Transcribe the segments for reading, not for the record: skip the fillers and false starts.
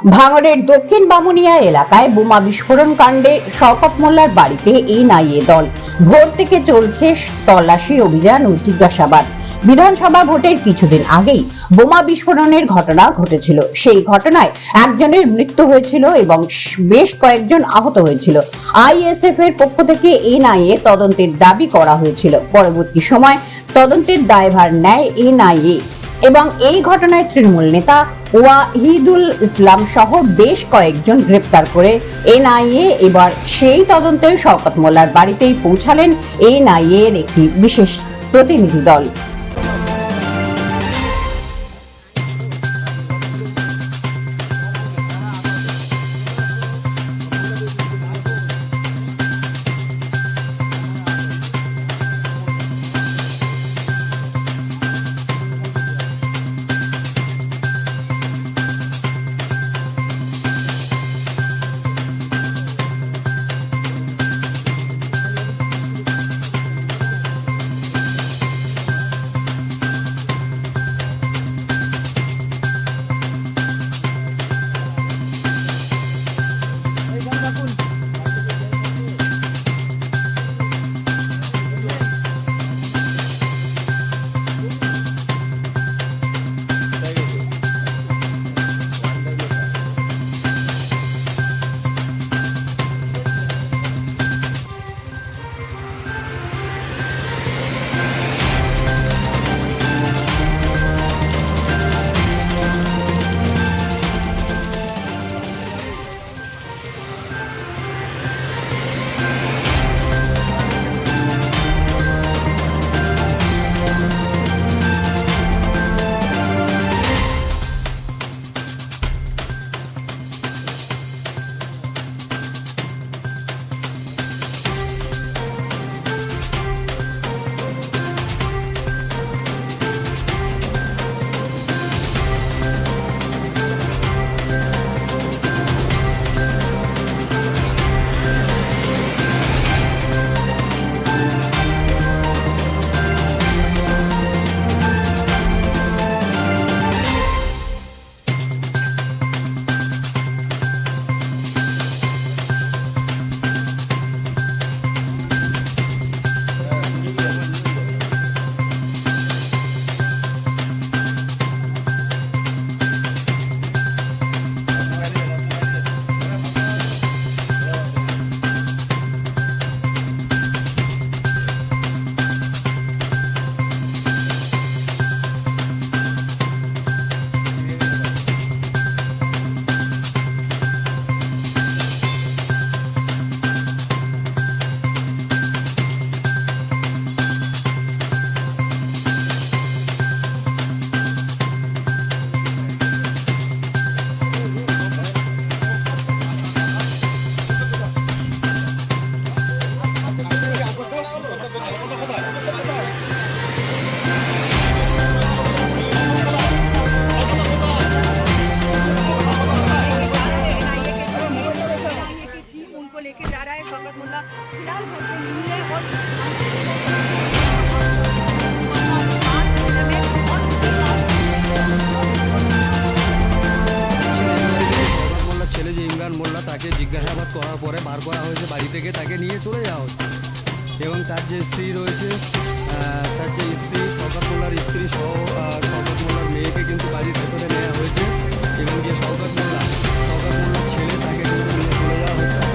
ভাঙড়ের দক্ষিণ বামুনিয়া এলাকায় বোমা বিস্ফোরণ কাণ্ডে শওকত মোল্লার বাড়িতে এনআইএ দল। ভোর থেকে চলছে তল্লাশি অভিযান ও জিজ্ঞাসাবাদ। বিধানসভা ভোটের কিছুদিন আগেই বোমা বিস্ফোরণের ঘটনা ঘটেছিল। সেই ঘটনায় একজনের মৃত্যু হয়েছিল এবং বেশ কয়েকজন আহত হয়েছিল। আইএসএফ এর পক্ষ থেকে এনআইএ তদন্তের দাবি করা হয়েছিল। পরবর্তী সময় তদন্তের দায়ভার নেয় এনআইএ এবং এই ঘটনায় তৃণমূল নেতা ওয়াহিদুল ইসলাম সহ বেশ কয়েকজন গ্রেপ্তার করে এনআইএ এবার সেই তদন্তে শওকত মোল্লার বাড়িতেই পৌঁছালেন এনআইএ এর একটি বিশেষ প্রতিনিধি দল। लेके जा रहा है शौकत मोल्ला फिलहाल घर से नहीं है और ছেলে যে ইমরান মোল্লা তাকে জিজ্ঞাসাবাদ করার পরে বার করা হয়েছে বাড়ি থেকে, তাকে নিয়ে চলে যাওয়া হচ্ছে এবং তার যে স্ত্রী রয়েছে, তার যে স্ত্রী শওকত মোল্লার স্ত্রী সহ শওকত মোল্লার মেয়েকে কিন্তু বাড়ির ভেতরে নেওয়া হয়েছে এবং যে শওকত মোল্লার ছেলে তাকে কিন্তু নিয়ে চলে যাওয়া হচ্ছে।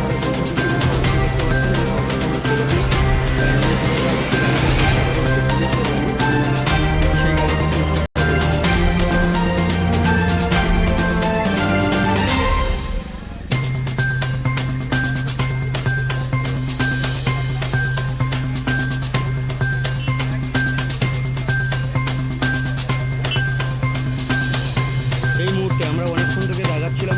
এই মুহূর্তে আমরা অনেকক্ষণ থেকে দেখাচ্ছিলাম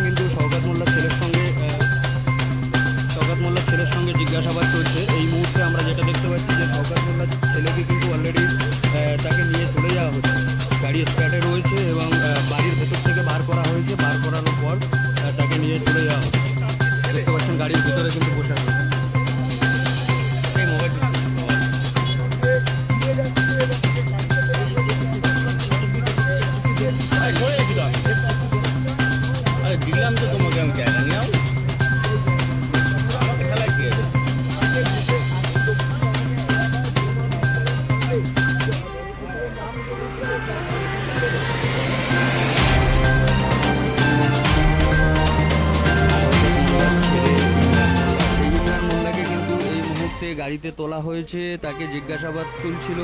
দিলাম তো তোমাকে আমি জায়গা নিয়ে আমাকে খেলায় কি আছে? সেই ইমরান মোল্লাকে কিন্তু এই মুহূর্তে গাড়িতে তোলা হয়েছে, তাকে জিজ্ঞাসাবাদ চলছিল,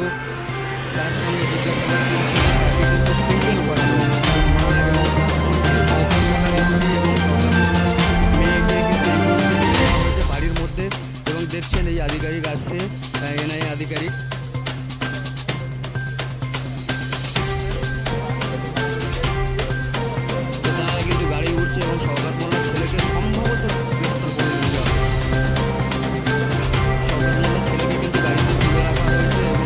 তার সঙ্গে জিজ্ঞাসাবাদ চলছিল, তাকে কিন্তু সিঙ্গেল করা হয়েছে। মা এবং তার স্ত্রী এবং মেয়েকে কিন্তু এই মুহূর্তে নিয়ে যাওয়া হয়েছে বাড়ির মধ্যে, এবং দেখছেন এই আধিকারিক আসছে, এনআইএ আধিকারিক। তো তারা কিন্তু গাড়ি উঠছে এবং শওকত মোল্লার ছেলেকে সম্ভবত গ্রেফতার করে নিয়ে যাওয়া হবে। শওকত মোল্লার ছেলেকে কিন্তু গাড়িতে তুলে রাখা হয়েছে এবং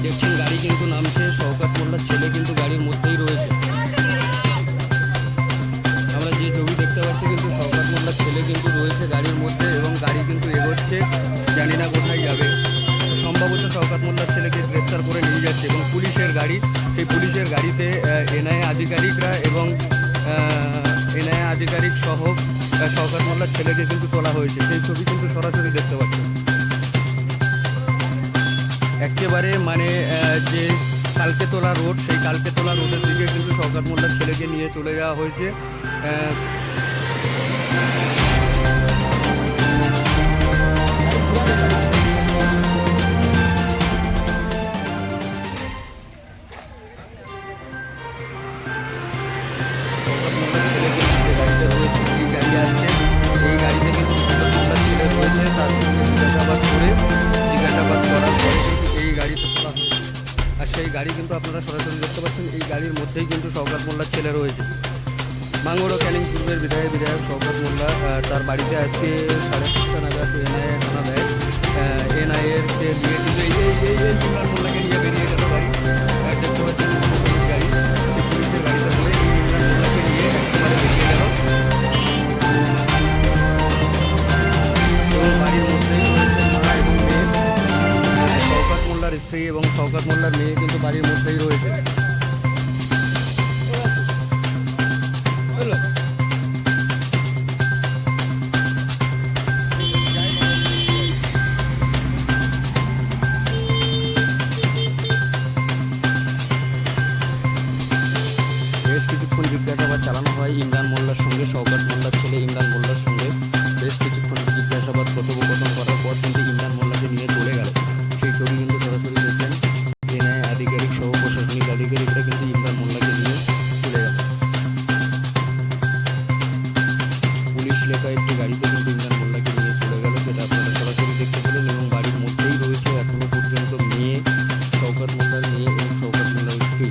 দেখছেন গাড়ি কিন্তু নামছে, শওকত মোল্লার ছেলে কিন্তু গাড়ির মধ্যেই রয়েছে। আমরা যে ছবি দেখতে পাচ্ছি কিন্তু শওকত মোল্লার ছেলে কিন্তু রয়েছে গাড়ির মধ্যে এবং গাড়ি কিন্তু এগোচ্ছে, জানি না কোথায় যাবে। সম্ভবত শওকত মোল্লার ছেলেকে গ্রেফতার করে নিয়ে যাচ্ছে এবং পুলিশের গাড়ি, সেই পুলিশের গাড়িতে এনআইএ আধিকারিকরা এবং এনআইএ আধিকারিক সহ শওকত মোল্লার ছেলেকে কিন্তু তোলা হয়েছে। সেই ছবি কিন্তু সরাসরি দেখতে পাচ্ছি। একেবারে মানে যে কালকে তোলা রোড, সেই কালকে তোলা রোডের দিকে কিন্তু শওকত মোল্লার ছেলেকে নিয়ে চলে যাওয়া হয়েছে। শওকত মোল্লার ছেলে কিন্তু যে গাড়িতে রয়েছে, এই গাড়ি আসছে, এই গাড়িতে কিন্তু শওকত মোল্লার ছেলে রয়েছে, তার সঙ্গে জিজ্ঞাসাবাদ করার পরে কিন্তু এই গাড়িতে তোলা হয়েছে। আর সেই গাড়ি কিন্তু আপনারা সরাসরি দেখতে পাচ্ছেন, এই গাড়ির মধ্যেই কিন্তু শওকত মোল্লার ছেলে রয়েছে। মাঙ্গড় ক্যানিং পূর্বের বিধায়ক শওকত মোল্লা তার বাড়িতে আজকে 6:30 নাগাদ এনআইএ থানা দেয়। এনআইএ-কে নিয়ে কিন্তু এই ইমরান মোল্লাকে নিয়ে বেরিয়ে গেল গাড়ি, দেখতে পাচ্ছেন পুলিশ গাড়ি, এই পুলিশের গাড়িতে করে এই ইমরান মোল্লাকে নিয়ে একেবারে বেরিয়ে গেল এবং বাড়ির মধ্যেই রয়েছে মা এবং মেয়ে। শওকত মোল্লার স্ত্রী এবং শওকত মোল্লার মেয়ে কিন্তু বাড়ির মধ্যেই রয়েছে। বেশ কিছুক্ষণ জিজ্ঞাসাবাদ চালানো হয় ইমরান মোল্লার সঙ্গে, শওকত মোল্লার ছেলে ইমরান মোল্লার সঙ্গে বেশ কিছুক্ষণ জিজ্ঞাসাবাদ কথোপকথন করার পর কিন্তু ইমরান মোল্লাকে নিয়ে চলে গেল। সেই ছবি কিন্তু সরাসরি দেখলেন, এনআইএ আধিকারিক সহ প্রশাসনিক আধিকারিকরা কিন্তু ইমরান মোল্লাকে নিয়ে চলে গেল। পুলিশ লেখা একটি গাড়িতে কিন্তু ইমরান মোল্লাকে নিয়ে চলে গেল, সেটা আপনারা সরাসরি দেখতে পেলেন। এবং বাড়ির মধ্যেই রয়েছে এখনো পর্যন্ত মেয়ে, শওকত মোল্লার মেয়ে এবং শওকত মোল্লার স্ত্রী।